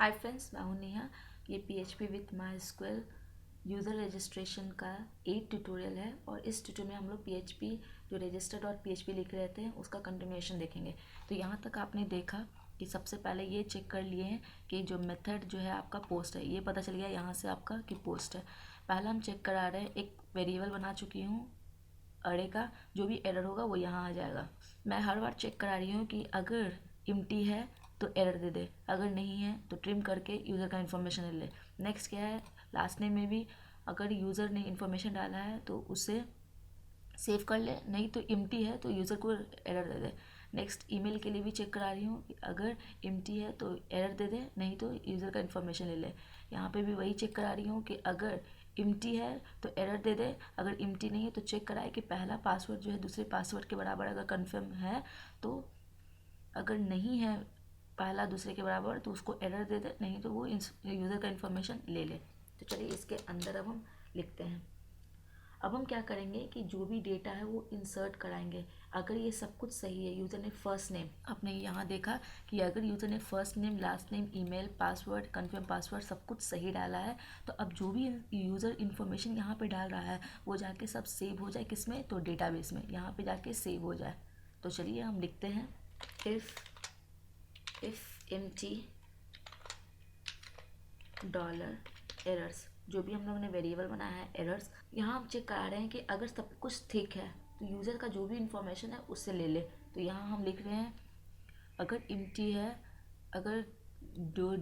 Hi friends, मैं हूं नेहा। ये PHP with MySQL user registration का 8 ट्यूटोरियल है और इस ट्यूटोरियल में हम लोग PHP जो register.php लिख रहे थे उसका कंटिन्यूएशन देखेंगे। तो यहाँ तक आपने देखा कि सबसे पहले ये चेक कर लिए हैं कि जो मेथड जो है आपका पोस्ट है, ये पता चल गया यहाँ से आपका कि पोस्ट है। पहला हम चेक करा रहे हैं, एक वेरिएबल बना चुकी हूँ अरे का, जो भी एरर होगा वो यहाँ आ जाएगा। मैं हर बार चेक करा रही हूँ कि अगर एम्प्टी है तो एरर दे दे, अगर नहीं है तो ट्रिम करके यूज़र का इन्फॉर्मेशन ले ले। नेक्स्ट क्या है, लास्ट नेम में भी अगर यूज़र ने इन्फॉर्मेशन डाला है तो उसे सेव कर ले, नहीं तो एम्प्टी है तो यूज़र को एरर दे दे। नेक्स्ट ईमेल के लिए भी चेक करा रही हूँ कि अगर एम्प्टी है तो एरर दे दे, नहीं तो यूज़र का इन्फॉर्मेशन ले ले। यहाँ पे भी वही चेक करा रही हूँ कि अगर एम्प्टी है तो एरर दे दे, अगर एम्प्टी नहीं है तो चेक कराए कि पहला पासवर्ड जो है दूसरे पासवर्ड के बराबर अगर कन्फर्म है तो, अगर नहीं है पहला दूसरे के बराबर तो उसको एरर दे दे, नहीं तो वो यूज़र का इन्फॉर्मेशन ले ले। तो चलिए इसके अंदर अब हम लिखते हैं। अब हम क्या करेंगे कि जो भी डेटा है वो इंसर्ट कराएंगे। अगर ये सब कुछ सही है, यूज़र ने फर्स्ट नेम, आपने यहाँ देखा कि अगर यूज़र ने first name, last name, email, password, confirm password सब कुछ सही डाला है, तो अब जो भी यूज़र इन्फॉर्मेशन यहाँ पे डाल रहा है वो जाके सब सेव हो जाए, किस में, तो डेटाबेस में, यहाँ पे जाके सेव हो जाए। तो चलिए हम लिखते हैं इफ़ एम्प्टी डॉलर एरर्स, जो भी हम लोग ने वेरिएबल बनाया है एरर्स, यहाँ हम चेक करा रहे हैं कि अगर सब कुछ ठीक है तो यूज़र का जो भी इंफॉर्मेशन है उससे ले ले। तो यहाँ हम लिख रहे हैं अगर एम्प्टी है, अगर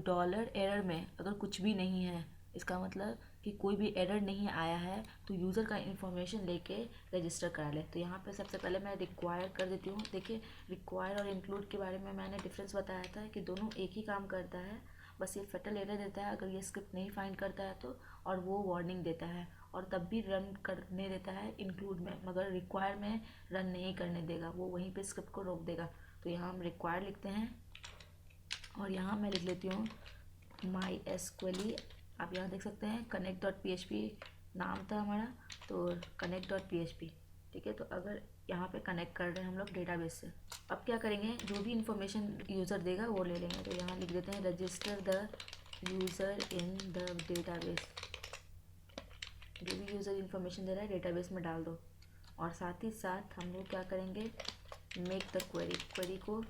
डॉलर एरर में अगर कुछ भी नहीं है, इसका मतलब कि कोई भी एरर नहीं आया है, तो यूज़र का इन्फॉर्मेशन लेके रजिस्टर करा ले। तो यहाँ पे सबसे पहले मैं रिक्वायर कर देती हूँ। देखिए, रिक्वायर और इंक्लूड के बारे में मैंने डिफरेंस बताया था कि दोनों एक ही काम करता है, बस ये फटल एरर देता है अगर ये स्क्रिप्ट नहीं फाइंड करता है तो, और वो वार्निंग देता है और तब भी रन करने देता है इंक्लूड में, मगर रिक्वायर में रन नहीं करने देगा, वो वहीं पे स्क्रिप्ट को रोक देगा। तो यहाँ हम रिक्वायर लिखते हैं और यहाँ मैं लिख लेती हूँ MySQL। आप यहाँ देख सकते हैं connect.php नाम था हमारा, तो connect.php, ठीक है। तो अगर यहाँ पे कनेक्ट कर रहे हैं हम लोग डेटाबेस से, अब क्या करेंगे, जो भी इंफॉर्मेशन यूज़र देगा वो ले लेंगे। तो यहाँ लिख देते हैं register the user in the database, जो भी यूज़र इन्फॉर्मेशन दे रहा है डेटाबेस में डाल दो। और साथ ही साथ हम लोग क्या करेंगे, मेक द क्वेरी को।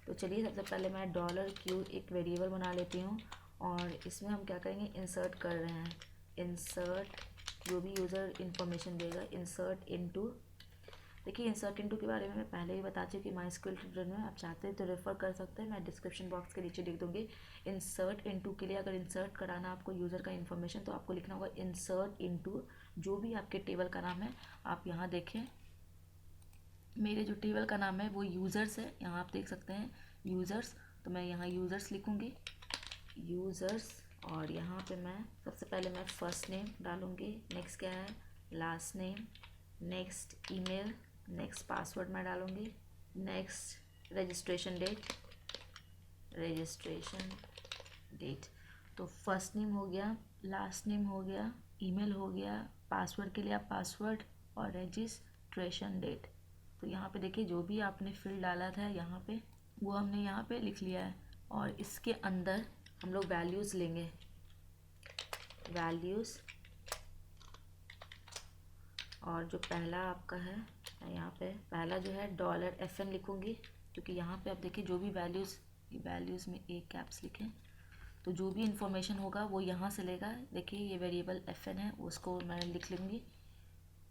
तो चलिए सबसे पहले मैं $q एक वेरिएबल बना लेती हूँ और इसमें हम क्या करेंगे, इंसर्ट कर रहे हैं। इंसर्ट जो भी यूज़र इन्फॉर्मेशन देगा, इंसर्ट इनटू। देखिए, इंसर्ट इनटू के बारे में मैं पहले ही बता चुकी MySQL ट्यूटोरियल में, आप चाहते हैं तो रेफर कर सकते हैं, मैं डिस्क्रिप्शन बॉक्स के नीचे लिख दूँगी। इंसर्ट इनटू के लिए अगर इंसर्ट कराना आपको यूज़र का इन्फॉर्मेशन, तो आपको लिखना होगा इंसर्ट इनटू जो भी आपके टेबल का नाम है। आप यहाँ देखें, मेरे जो टेबल का नाम है वो यूज़र्स है, यहाँ आप देख सकते हैं यूज़र्स, तो मैं यहाँ यूज़र्स लिखूँगी, यूज़र्स। और यहाँ पे मैं सबसे पहले मैं फ़र्स्ट नेम डालूँगी, नेक्स्ट क्या है, last name, next email, next password मैं डालूँगी, नेक्स्ट रजिस्ट्रेशन डेट। तो फर्स्ट नेम हो गया, लास्ट नेम हो गया, ईमेल हो गया, पासवर्ड के लिए आप पासवर्ड, और रजिस्ट्रेशन डेट। तो यहाँ पे देखिए, जो भी आपने फिल डाला था यहाँ पे वो हमने यहाँ पे लिख लिया है। और इसके अंदर हम लोग वैल्यूज़ लेंगे, वैल्यूज़। और जो पहला आपका है, मैं यहाँ पे पहला जो है $FN लिखूँगी, क्योंकि यहाँ पे आप देखिए जो भी वैल्यूज़ में एक कैप्स लिखें, तो जो भी इंफॉर्मेशन होगा वो यहाँ से लेगा। देखिए ये वेरिएबल FN है, उसको मैं लिख लूँगी,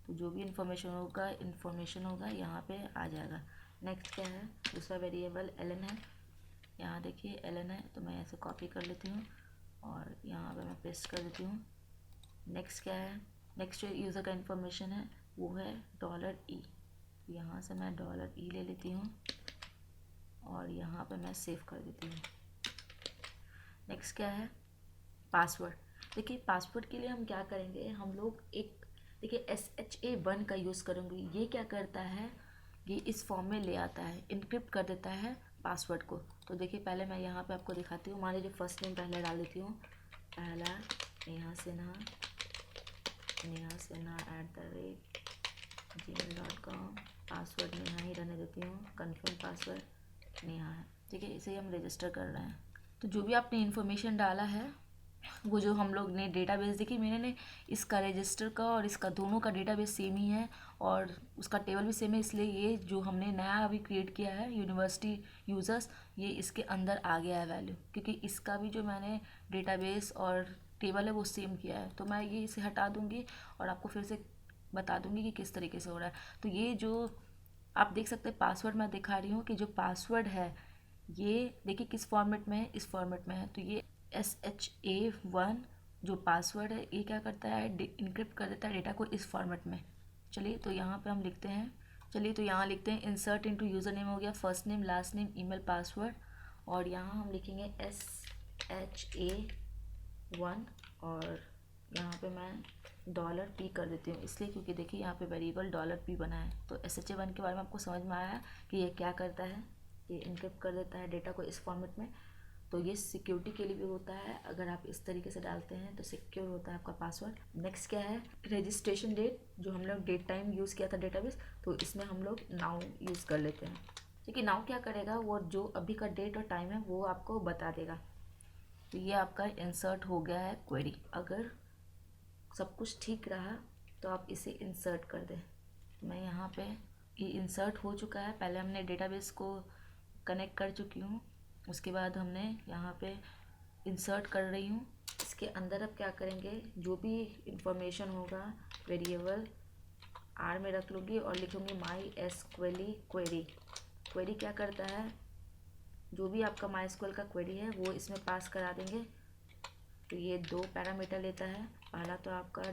तो जो भी इंफॉर्मेशन होगा यहाँ पे आ जाएगा। नेक्स्ट क्या है, दूसरा वेरिएबल LN है, यहाँ देखिए LN है, तो मैं ऐसे कॉपी कर लेती हूँ और यहाँ पे मैं पेस्ट कर देती हूँ। नेक्स्ट क्या है, नेक्स्ट जो यूज़र का इन्फॉर्मेशन है वो है $E, यहाँ से मैं $E ले लेती हूँ और यहाँ पे मैं सेव कर देती हूँ। नेक्स्ट क्या है, पासवर्ड। देखिए, पासवर्ड के लिए हम क्या करेंगे, हम लोग एक, देखिए SHA-1 का यूज़ करेंगे। ये क्या करता है, ये इस फॉर्म में ले आता है, इनक्रिप्ट कर देता है पासवर्ड को। तो देखिए पहले मैं यहाँ पे आपको दिखाती हूँ। मान लीजिए फर्स्ट नेम पहले डाल देती हूँ, पहला नेहा सिन्हा @gmail.com, पासवर्ड नेहा ही रहने देती हूँ, कन्फर्म पासवर्ड नेहा है। ठीक है, इसे हम रजिस्टर कर रहे हैं। तो जो भी आपने इन्फॉर्मेशन डाला है वो जो हम लोग ने डेटाबेस देखी, मैंने इसका रजिस्टर का और इसका दोनों का डेटाबेस सेम ही है और उसका टेबल भी सेम है, इसलिए ये जो हमने नया अभी क्रिएट किया है यूनिवर्सिटी यूज़र्स, ये इसके अंदर आ गया है वैल्यू, क्योंकि इसका भी जो मैंने डेटाबेस और टेबल है वो सेम किया है। तो मैं ये इसे हटा दूँगी और आपको फिर से बता दूँगी कि किस तरीके से हो रहा है। तो ये जो आप देख सकते हैं पासवर्ड मैं दिखा रही हूँ कि जो पासवर्ड है ये देखिए किस फॉर्मेट में है, इस फॉर्मेट में है। तो ये SHA-1 जो पासवर्ड है ये क्या करता है, इनक्रिप्ट कर देता है डेटा को इस फॉर्मेट में। चलिए तो यहाँ पे हम लिखते हैं, चलिए तो यहाँ लिखते हैं इंसर्ट इनटू यूज़र नेम हो गया, first name last name email password, और यहाँ हम लिखेंगे SHA-1 और यहाँ पे मैं $P कर देती हूँ, इसलिए क्योंकि देखिए यहाँ पे वेरिएबल $P बना है। तो SHA-1 के बारे में आपको समझ में आया कि ये क्या करता है, ये इनक्रिप्ट कर देता है डेटा को इस फॉर्मेट में। तो ये सिक्योरिटी के लिए भी होता है, अगर आप इस तरीके से डालते हैं तो सिक्योर होता है आपका पासवर्ड। नेक्स्ट क्या है, रजिस्ट्रेशन डेट, जो हम लोग डेट टाइम यूज़ किया था डेटाबेस, तो इसमें हम लोग नाउ यूज़ कर लेते हैं। ठीक है, नाउ क्या करेगा, वो जो अभी का डेट और टाइम है वो आपको बता देगा। तो ये आपका इंसर्ट हो गया है क्वेरी। अगर सब कुछ ठीक रहा तो आप इसे इंसर्ट कर दें। मैं यहाँ पे ये इंसर्ट हो चुका है, पहले हमने डेटाबेस को कनेक्ट कर चुकी हूँ, उसके बाद हमने यहाँ पे इंसर्ट कर रही हूँ। इसके अंदर अब क्या करेंगे, जो भी इंफॉर्मेशन होगा वेरिएबल आर में रख लूँगी और लिखूँगी MySQL क्वेरी। क्वेरी क्या करता है, जो भी आपका MySQL का क्वेरी है वो इसमें पास करा देंगे। तो ये 2 पैरामीटर लेता है, पहला तो आपका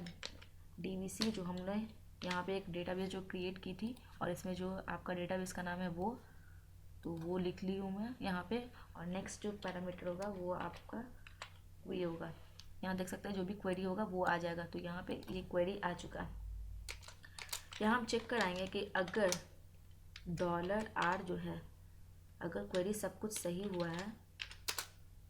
DBC जो हमने यहाँ पे एक डेटाबेस जो क्रिएट की थी और इसमें जो आपका डेटाबेस का नाम है वो, तो वो लिख ली हूँ मैं यहाँ पे। और नेक्स्ट जो पैरामीटर होगा वो आपका वो ये होगा, यहाँ देख सकते हैं जो भी क्वेरी होगा वो आ जाएगा। तो यहाँ पे ये क्वेरी आ चुका है। यहाँ हम चेक कराएंगे कि अगर $R जो है, अगर क्वेरी सब कुछ सही हुआ है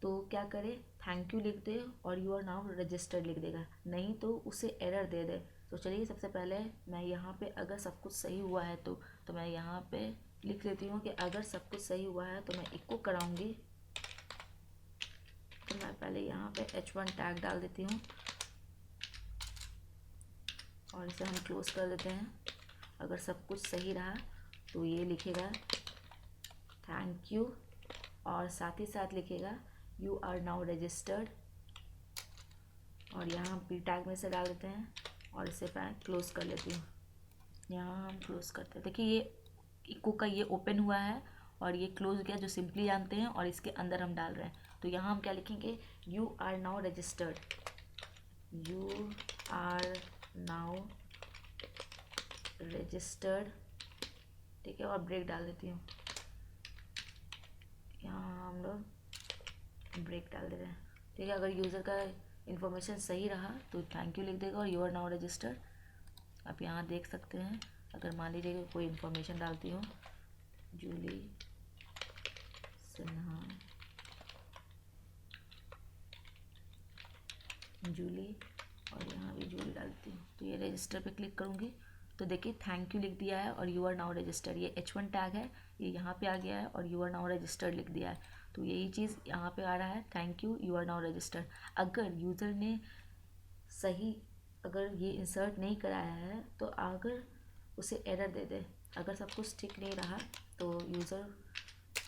तो क्या करे, थैंक यू लिख दे और यू आर नाउ रजिस्टर्ड लिख देगा, नहीं तो उसे एरर दे दे। तो चलिए सबसे पहले मैं यहाँ पे अगर सब कुछ सही हुआ है तो मैं यहाँ पे लिख लेती हूँ कि अगर सब कुछ सही हुआ है तो मैं इको कराऊंगी। तो मैं पहले यहाँ पे H1 टैग डाल देती हूँ और इसे हम क्लोज कर देते हैं। अगर सब कुछ सही रहा तो ये लिखेगा थैंक यू और साथ ही साथ लिखेगा यू आर नाउ रजिस्टर्ड, और यहाँ हम P टैग में से डाल देते हैं और इसे मैं क्लोज कर लेती हूँ। यहाँ हम क्लोज करते हैं, देखिए ये इको का ये ओपन हुआ है और ये क्लोज गया, जो सिंपली जानते हैं, और इसके अंदर हम डाल रहे हैं। तो यहाँ हम क्या लिखेंगे, you are now registered, you are now registered, ठीक है, और ब्रेक डाल देती हूँ। यहाँ हम लोग ब्रेक डाल दे रहे हैं, ठीक है। अगर यूज़र का इन्फॉर्मेशन सही रहा तो थैंक यू लिख देगा और यू आर नाउ रजिस्टर्ड। आप यहाँ देख सकते हैं, अगर मान लीजिए कोई इन्फॉर्मेशन डालती हूँ, जूली सिन्हा, जूली, और यहाँ भी जूली डालती हूँ, तो ये रजिस्टर पे क्लिक करूँगी तो देखिए थैंक यू लिख दिया है और यू आर नाउ रजिस्टर्ड। ये H1 टैग है, ये यहाँ पे आ गया है और यू आर नाउ रजिस्टर्ड लिख दिया है। तो यही चीज़ यहाँ पे आ रहा है, thank you are now registered. अगर यूज़र ने सही अगर ये इंसर्ट नहीं कराया है तो अगर उसे एरर दे दे, अगर सब कुछ ठीक नहीं रहा तो यूज़र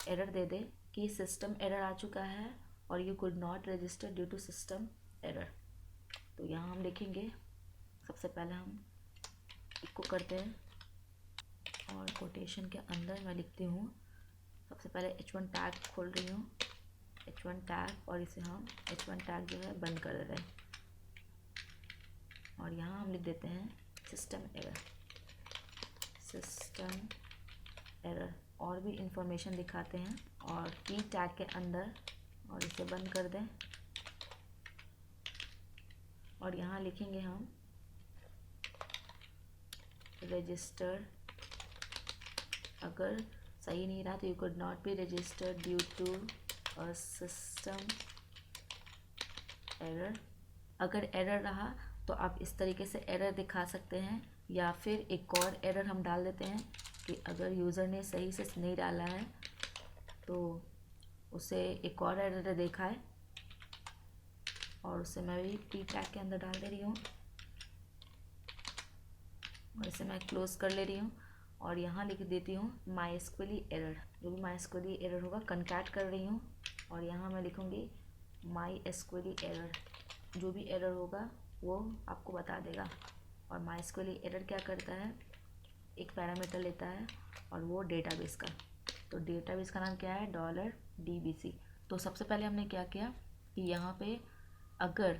एरर दे दे कि सिस्टम एरर आ चुका है और you could not register due to system error. तो यहाँ हम लिखेंगे, सबसे पहले हम इको करते हैं और कोटेशन के अंदर मैं लिखती हूँ, सबसे पहले H1 टैग खोल रही हूँ, H1 टैग, और इसे हम H1 टैग जो है बंद कर दे रहे हैं। और यहाँ हम लिख देते हैं सिस्टम एरर, सिस्टम एरर, और भी इंफॉर्मेशन दिखाते हैं और P टैग के अंदर, और इसे बंद कर दें। और यहाँ लिखेंगे हम रजिस्टर्ड, अगर सही नहीं रहा तो you could not be registered due to a system error. अगर एरर रहा तो आप इस तरीके से एरर दिखा सकते हैं, या फिर एक और एरर हम डाल देते हैं कि अगर यूज़र ने सही से नहीं डाला है तो उसे एक और एरर देखा है और उसे मैं भी पी टैग के अंदर डाल दे रही हूँ और इसे मैं क्लोज कर ले रही हूँ और यहाँ लिख देती हूँ MySQL एरर। जो भी MySQL एरर होगा कंकैट कर रही हूँ और यहाँ मैं लिखूँगी MySQL एरर। जो भी एरर होगा वो आपको बता देगा। और MySQL एरर क्या करता है, एक पैरामीटर लेता है और वो डेटाबेस का, तो डेटाबेस का नाम क्या है, $DBC। तो सबसे पहले हमने क्या किया कि यहाँ पे अगर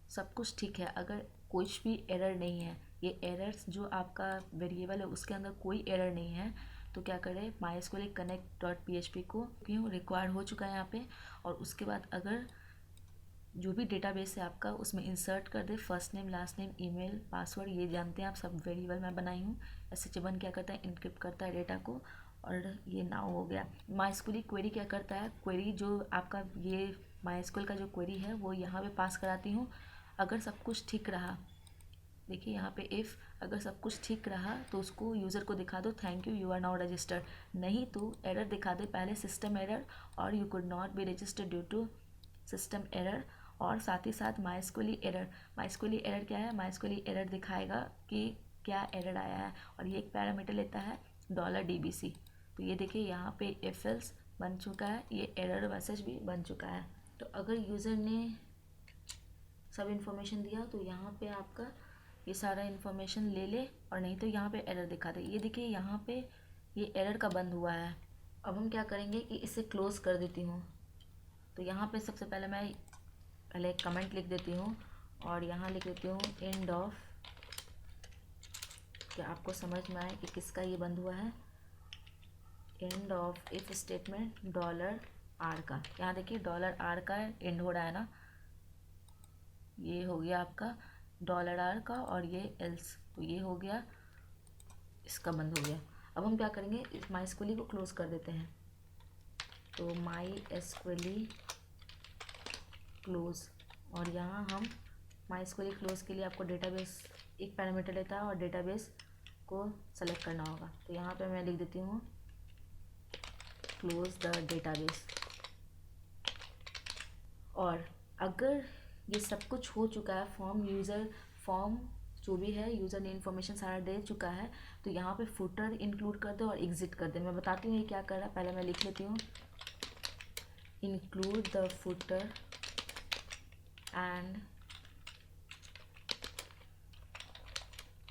सब कुछ ठीक है, अगर कुछ भी एरर नहीं है, ये एरर्स जो आपका वेरिएबल है उसके अंदर कोई एरर नहीं है, तो क्या करें, MySQL connect.php को क्यों रिक्वायर हो चुका है यहाँ पे। और उसके बाद अगर जो भी डेटाबेस है आपका उसमें इंसर्ट कर दे first name, last name, email, password, ये जानते हैं आप सब वेरिएबल मैं बनाई हूँ। SH1 क्या करता है, इनक्रिप्ट करता है डेटा को। और ये नाउ हो गया। MySQL क्वेरी क्या करता है, क्वेरी जो आपका ये MySQL का जो क्वेरी है वो यहाँ पे पास कराती हूँ। अगर सब कुछ ठीक रहा, देखिए यहाँ पे इफ़ अगर सब कुछ ठीक रहा तो उसको यूज़र को दिखा दो thank you, you are now registered. नहीं तो एरर दिखा दे पहले सिस्टम एरर और you could not be registered due to system error. और साथ ही साथ MySQL एरर। MySQL एरर क्या है, MySQL एरर दिखाएगा कि क्या एरर आया है और ये एक पैरामीटर लेता है $DBC। तो ये देखिए यहाँ पे इफ एल्स बन चुका है, ये एरर मैसेज भी बन चुका है। तो अगर यूज़र ने सब इन्फॉर्मेशन दिया तो यहाँ पे आपका ये सारा इन्फॉर्मेशन ले ले और नहीं तो यहाँ पे एरर दिखा दे। ये देखिए यहाँ पे ये एरर का बंद हुआ है। अब हम क्या करेंगे कि इसे क्लोज़ कर देती हूँ। तो यहाँ पे सबसे पहले मैं पहले एक कमेंट लिख देती हूँ और यहाँ लिख देती हूँ एंड ऑफ, क्या आपको समझ में आए कि किसका ये बंद हुआ है, end of if statement $R का। यहाँ देखिए $R का एंड हो रहा है ना, ये हो गया आपका $R का और ये एल्स, तो ये हो गया, इसका बंद हो गया। अब हम क्या करेंगे, इस MySQL को क्लोज कर देते हैं। तो MySQL क्लोज, और यहाँ हम MySQL क्लोज के लिए आपको डेटाबेस एक पैरामीटर लेता है और डेटाबेस को सेलेक्ट करना होगा। तो यहाँ पे मैं लिख देती हूँ क्लोज द डेटाबेस। और अगर ये सब कुछ हो चुका है, फॉर्म जो भी है यूज़र ने इन्फॉर्मेशन सारा दे चुका है, तो यहाँ पे फुटर इंक्लूड कर दो और एग्जिट कर दे। मैं बताती हूँ ये क्या कर रहा है, पहले मैं लिख लेती हूँ include the footer and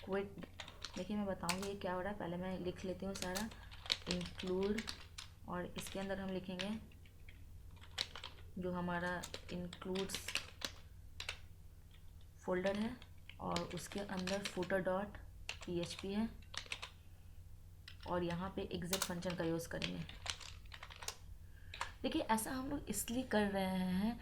quit. देखिए मैं बताऊँगी ये क्या हो रहा है, पहले मैं लिख लेती हूँ सारा इंक्लूड, और इसके अंदर हम लिखेंगे जो हमारा इंक्लूड्स फोल्डर है और उसके अंदर footer.php है और यहाँ पे एग्जिट फंक्शन का यूज़ करेंगे। देखिए ऐसा हम लोग इसलिए कर रहे हैं,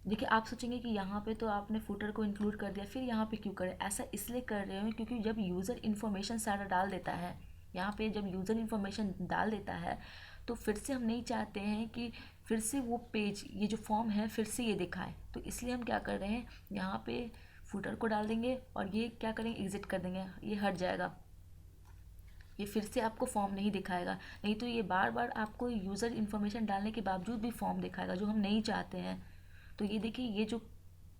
देखिए आप सोचेंगे कि यहाँ पे तो आपने फुटर को इंक्लूड कर दिया, फिर यहाँ पे क्यों करें। ऐसा इसलिए कर रहे हैं क्योंकि जब यूज़र इन्फॉर्मेशन सारा डाल देता है, यहाँ पे जब यूज़र इन्फॉर्मेशन डाल देता है तो फिर से हम नहीं चाहते हैं कि फिर से वो पेज, ये जो फॉर्म है फिर से ये दिखाए। तो इसलिए हम क्या कर रहे हैं, यहाँ पे फुटर को डाल देंगे और ये क्या करेंगे, एग्जिट कर देंगे, ये हट जाएगा, ये फिर से आपको फॉर्म नहीं दिखाएगा। नहीं तो ये बार बार आपको यूज़र इन्फॉर्मेशन डालने के बावजूद भी फॉर्म दिखाएगा, जो हम नहीं चाहते हैं। तो ये देखिए ये जो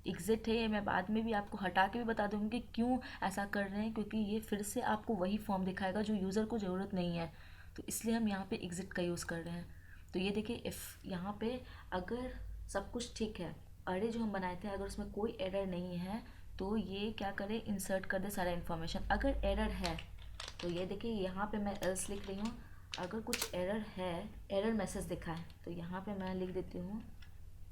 एग्जिट है, ये मैं बाद में भी आपको हटा के भी बता दूँगी कि क्यों ऐसा कर रहे हैं, क्योंकि ये फिर से आपको वही फॉर्म दिखाएगा जो यूज़र को ज़रूरत नहीं है। तो इसलिए हम यहाँ पे एग्जिट का यूज़ कर रहे हैं। तो ये देखिए इफ़ यहाँ पे अगर सब कुछ ठीक है, अरे जो हम बनाए थे अगर उसमें कोई एरर नहीं है, तो ये क्या करे, इंसर्ट कर दे सारा इन्फॉर्मेशन। अगर एरर है तो ये देखिए यहाँ पे मैं एल्स लिख रही हूँ, अगर कुछ एरर है, एरर मैसेज दिखा है, तो यहाँ पे मैं लिख देती हूँ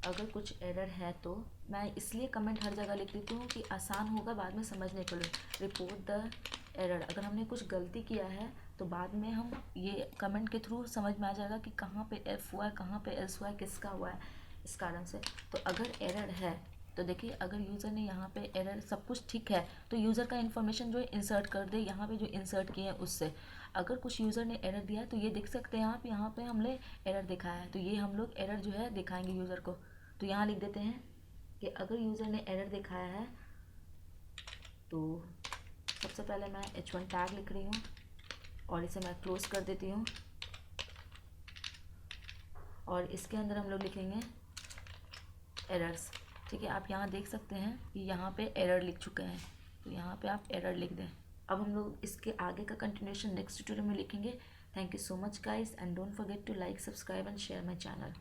अगर कुछ एरर है। तो मैं इसलिए कमेंट हर जगह लिख देती हूँ कि आसान होगा बाद में समझने के लिए। रिपोर्ट द एरर, अगर हमने कुछ गलती किया है तो बाद में हम ये कमेंट के थ्रू समझ में आ जाएगा कि कहाँ पे एफ हुआ है, कहाँ पे एल्स हुआ है, किसका हुआ है, इस कारण से। तो अगर एरर है तो देखिए अगर यूज़र ने यहाँ पे एरर, सब कुछ ठीक है तो यूज़र का इन्फॉर्मेशन जो है इंसर्ट कर दे यहाँ पे जो इंसर्ट किए हैं उससे। अगर कुछ यूज़र ने एरर दिया है तो ये देख सकते हैं आप, यहाँ पे हमने एरर दिखाया है, तो ये हम लोग एरर जो है दिखाएंगे यूज़र को। तो यहाँ लिख देते हैं कि अगर यूज़र ने एरर दिखाया है तो सबसे पहले मैं h1 टैग लिख रही हूँ और इसे मैं क्लोज कर देती हूँ। और इसके अंदर हम लोग लिखेंगे एरर्स। ठीक है, आप यहाँ देख सकते हैं कि यहाँ पे एरर लिख चुके हैं, तो यहाँ पे आप एरर लिख दें। अब हम लोग इसके आगे का कंटिन्यूएशन नेक्स्ट ट्यूटोरियल में लिखेंगे। Thank you so much guys and don't forget to like, subscribe and share my channel.